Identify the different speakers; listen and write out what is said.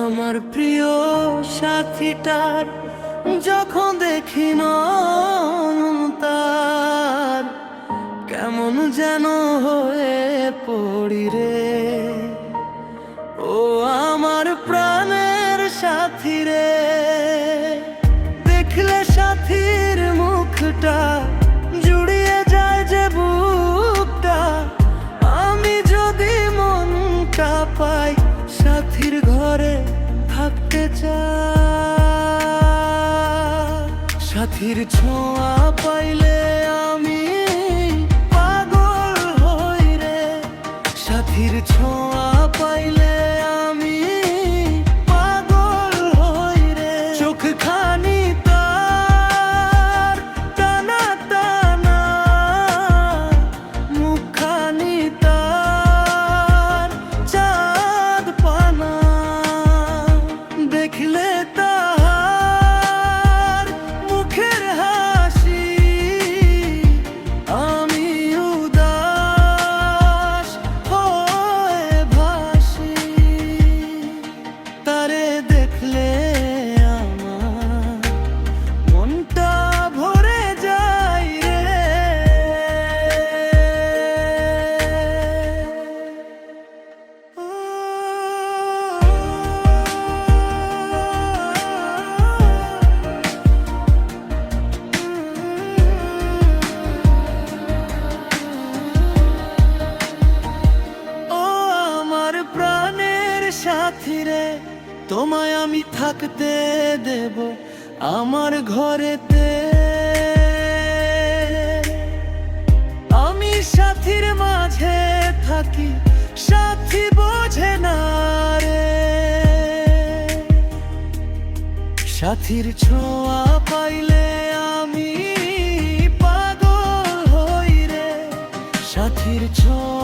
Speaker 1: আমার প্রিয় সাথীটার যখন দেখি তার কেমন যেন হয়ে পড়ি রে। ও আমার প্রাণের সাথী রে, দেখলে সাথীর মুখটা জুড়িয়ে যায় যে বুকটা। আমি যদি মনটা পাই সাথীর ঘরে থাকতে চাই। সাথীর ছোঁয়া পাইলে আমি পাগল হই রে। সাথীর ছোঁয়া পাইলে আমি পাগল হই রে। চোখ খানি তার টানা টানা, মুখ খানি তার চাঁদ পানা। দেখলে তার মুখের হাসি আমি উদাস হয়ে ভাসি। তারে দেখলে আমার মনটা ভরে যায় রে। ও আমার প্রাণের সাথী রে, তোমায় আমি থাকতে দেব আমার ঘরেতে। আমি সাথীর মাঝে থাকি, সাথী বোঝে না রে। সাথীর ছোঁয়া পাইলে আমি পাগল হই রে। সাথীর ছোঁয়া